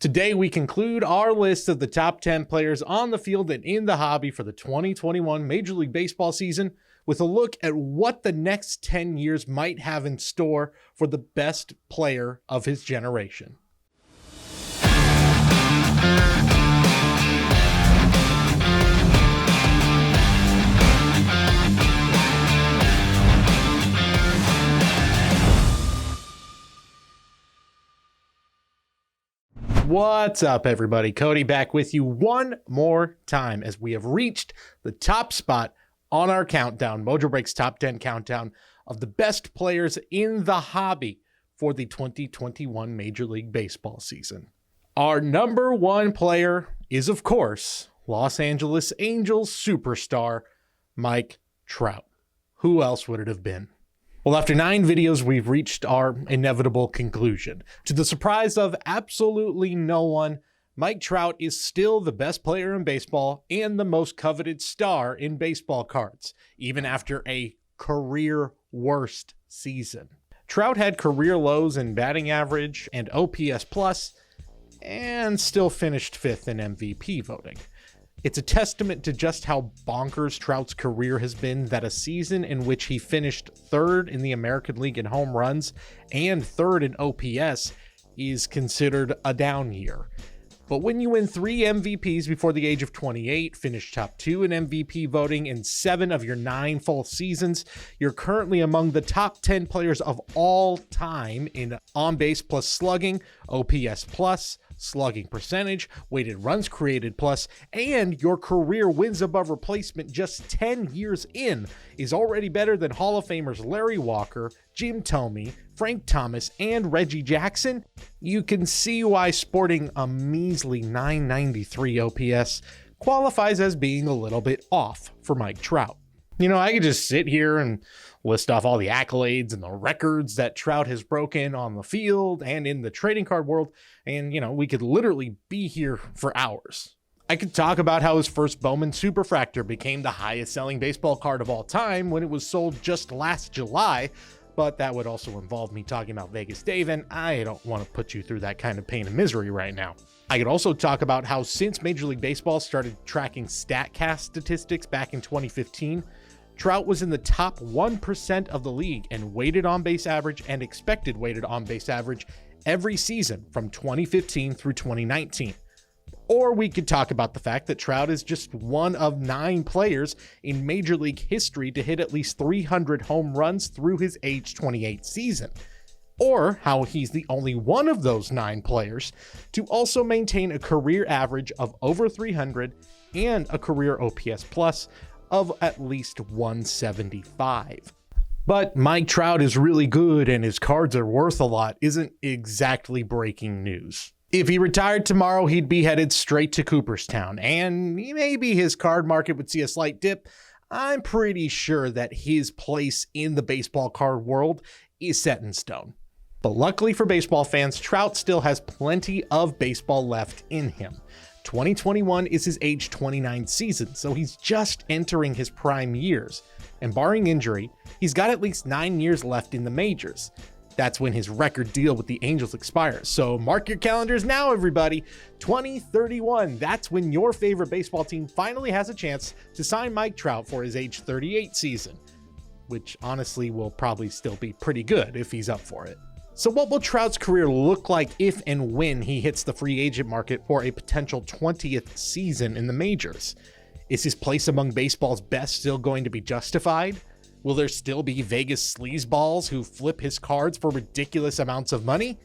Today, we conclude our list of the top 10 players on the field and in the hobby for the 2021 Major League Baseball season with a look at what the next 10 years might have in store for the best player of his generation. What's up, everybody? Cody back with you one more time as we have reached the top spot on our countdown, Mojobreak's top 10 countdown of the best players in the hobby for the 2021 Major League Baseball season. Our number one player is, of course, Los Angeles Angels superstar Mike Trout. Who else would it have been? Well, after 9 videos, we've reached our inevitable conclusion. To the surprise of absolutely no one, Mike Trout is still the best player in baseball and the most coveted star in baseball cards, even after a career worst season. Trout had career lows in batting average and OPS plus, and still finished 5th in MVP voting. It's a testament to just how bonkers Trout's career has been that a season in which he finished 3rd in the American League in home runs and 3rd in OPS is considered a down year. But when you win 3 MVPs before the age of 28, finish top 2 in MVP voting in 7 of your 9 full seasons, you're currently among the top 10 players of all time in on-base plus slugging, OPS plus, slugging percentage, weighted runs created plus, and your career wins above replacement just 10 years in is already better than Hall of Famers Larry Walker, Jim Thome, Frank Thomas, and Reggie Jackson. You can see why sporting a measly 993 OPS qualifies as being a little bit off for Mike Trout. You know, I could just sit here and list off all the accolades and the records that Trout has broken on the field and in the trading card world, and, you know, we could literally be here for hours. I could talk about how his first Bowman Superfractor became the highest selling baseball card of all time when it was sold just last July, but that would also involve me talking about Vegas Dave, and I don't want to put you through that kind of pain and misery right now. I could also talk about how since Major League Baseball started tracking StatCast statistics back in 2015, Trout was in the top 1% of the league in weighted on-base average and expected weighted on-base average every season from 2015 through 2019. Or we could talk about the fact that Trout is just one of 9 players in Major League history to hit at least 300 home runs through his age 28 season. Or how he's the only one of those 9 players to also maintain a career average of over 300 and a career OPS plus of at least 175. But Mike Trout is really good and his cards are worth a lot isn't exactly breaking news. If he retired tomorrow, he'd be headed straight to Cooperstown, and maybe his card market would see a slight dip. I'm pretty sure that his place in the baseball card world is set in stone. But luckily for baseball fans, Trout still has plenty of baseball left in him. 2021 is his age 29 season, so he's just entering his prime years. And barring injury, he's got at least 9 years left in the majors. That's when his record deal with the Angels expires. So mark your calendars now, everybody. 2031, that's when your favorite baseball team finally has a chance to sign Mike Trout for his age 38 season, which honestly will probably still be pretty good if he's up for it. So what will Trout's career look like if and when he hits the free agent market for a potential 20th season in the majors? Is his place among baseball's best still going to be justified? Will there still be Vegas sleazeballs who flip his cards for ridiculous amounts of money?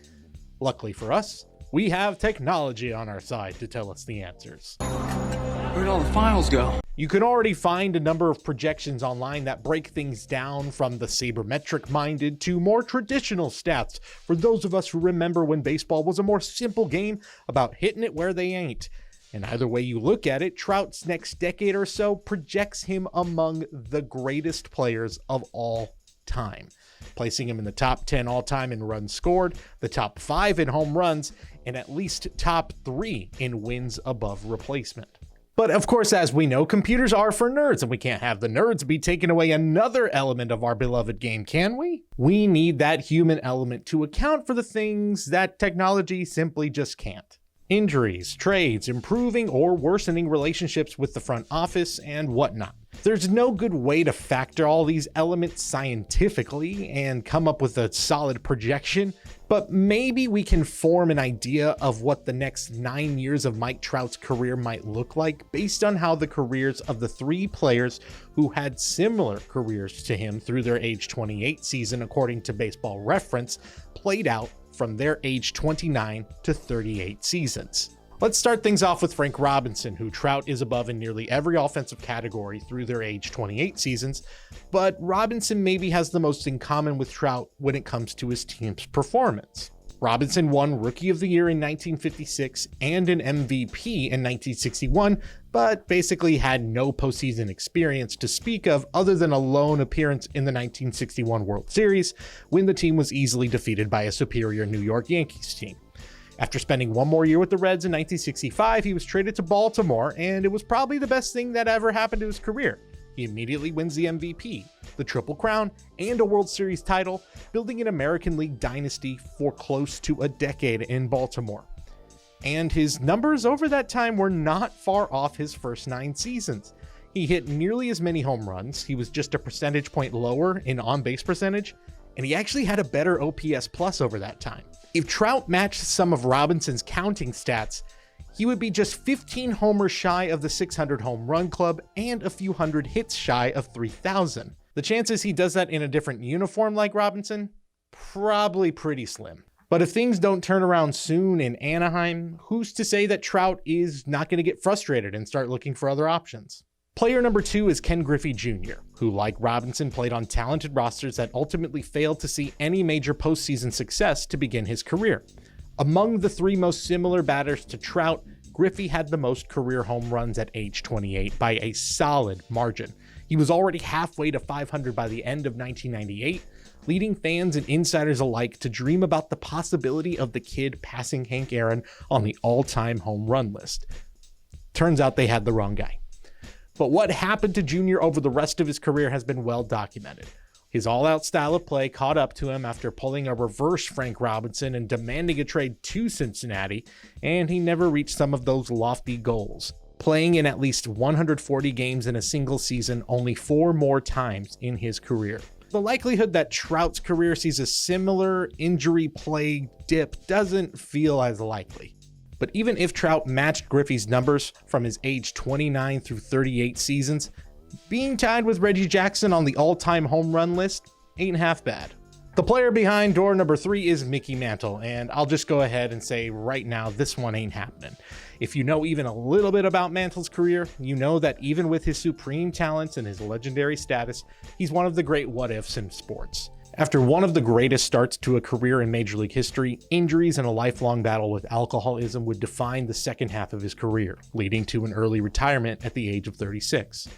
Luckily for us, we have technology on our side to tell us the answers. Where'd all the files go? You can already find a number of projections online that break things down from the sabermetric-minded to more traditional stats for those of us who remember when baseball was a more simple game about hitting it where they ain't. And either way you look at it, Trout's next decade or so projects him among the greatest players of all time, placing him in the top 10 all-time in runs scored, the top 5 in home runs, and at least top 3 in wins above replacement. But of course, as we know, computers are for nerds, and we can't have the nerds be taking away another element of our beloved game, can we? We need that human element to account for the things that technology simply just can't. injuries, trades, improving or worsening relationships with the front office, and whatnot. There's no good way to factor all these elements scientifically and come up with a solid projection, but maybe we can form an idea of what the next 9 years of Mike Trout's career might look like based on how the careers of the 3 players who had similar careers to him through their age 28 season, according to Baseball Reference, played out from their age 29 to 38 seasons. Let's start things off with Frank Robinson, who Trout is above in nearly every offensive category through their age 28 seasons, but Robinson maybe has the most in common with Trout when it comes to his team's performance. Robinson won Rookie of the Year in 1956 and an MVP in 1961, but basically had no postseason experience to speak of other than a lone appearance in the 1961 World Series, when the team was easily defeated by a superior New York Yankees team. After spending one more year with the Reds in 1965, he was traded to Baltimore, and it was probably the best thing that ever happened to his career. He immediately wins the MVP, the Triple Crown, and a World Series title, building an American League dynasty for close to a decade in Baltimore. And his numbers over that time were not far off his first 9 seasons. He hit nearly as many home runs, he was just a percentage point lower in on-base percentage, and he actually had a better OPS plus over that time. If Trout matched some of Robinson's counting stats, he would be just 15 homers shy of the 600 home run club and a few hundred hits shy of 3,000. The chances he does that in a different uniform like Robinson? Probably pretty slim. But if things don't turn around soon in Anaheim, who's to say that Trout is not going to get frustrated and start looking for other options? Player number 2 is Ken Griffey Jr., who, like Robinson, played on talented rosters that ultimately failed to see any major postseason success to begin his career. Among the 3 most similar batters to Trout, Griffey had the most career home runs at age 28 by a solid margin. He was already halfway to 500 by the end of 1998, leading fans and insiders alike to dream about the possibility of the kid passing Hank Aaron on the all-time home run list. Turns out they had the wrong guy. But what happened to Jr. over the rest of his career has been well documented. His all-out style of play caught up to him after pulling a reverse Frank Robinson and demanding a trade to Cincinnati, and he never reached some of those lofty goals, playing in at least 140 games in a single season only 4 more times in his career. The likelihood that Trout's career sees a similar injury-plagued dip doesn't feel as likely. But even if Trout matched Griffey's numbers from his age 29 through 38 seasons, being tied with Reggie Jackson on the all-time home run list ain't half bad. The player behind door number 3 is Mickey Mantle, and I'll just go ahead and say right now this one ain't happening. If you know even a little bit about Mantle's career, you know that even with his supreme talents and his legendary status, he's one of the great what-ifs in sports. After one of the greatest starts to a career in Major League history, injuries and a lifelong battle with alcoholism would define the second half of his career, leading to an early retirement at the age of 36.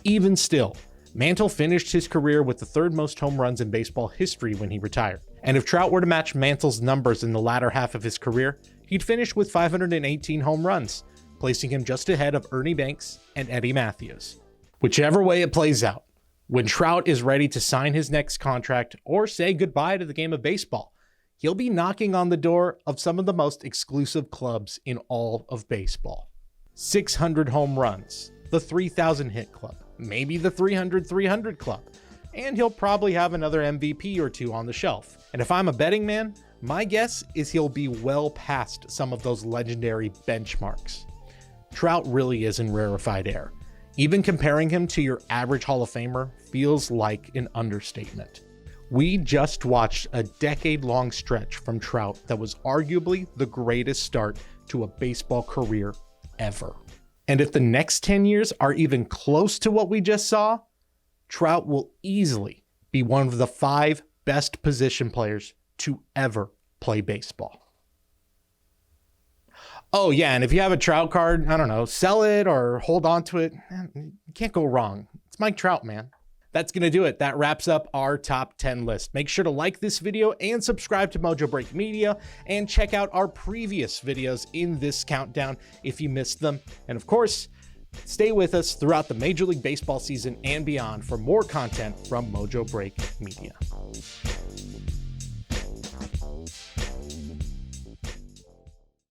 Even still, Mantle finished his career with the 3rd most home runs in baseball history when he retired. And if Trout were to match Mantle's numbers in the latter half of his career, he'd finish with 518 home runs, placing him just ahead of Ernie Banks and Eddie Matthews. Whichever way it plays out, when Trout is ready to sign his next contract or say goodbye to the game of baseball, he'll be knocking on the door of some of the most exclusive clubs in all of baseball. 600 home runs, the 3,000 hit club, maybe the 300 club, and he'll probably have another MVP or 2 on the shelf. And if I'm a betting man, my guess is he'll be well past some of those legendary benchmarks. Trout really is in rarefied air. Even comparing him to your average Hall of Famer feels like an understatement. We just watched a decade-long stretch from Trout that was arguably the greatest start to a baseball career ever. And if the next 10 years are even close to what we just saw, Trout will easily be one of the 5 best position players to ever play baseball. Oh yeah, and if you have a Trout card, I don't know, sell it or hold on to it. You can't go wrong. It's Mike Trout, man. That's going to do it. That wraps up our top 10 list. Make sure to like this video and subscribe to Mojobreak Media and check out our previous videos in this countdown if you missed them. And of course, stay with us throughout the Major League Baseball season and beyond for more content from Mojobreak Media.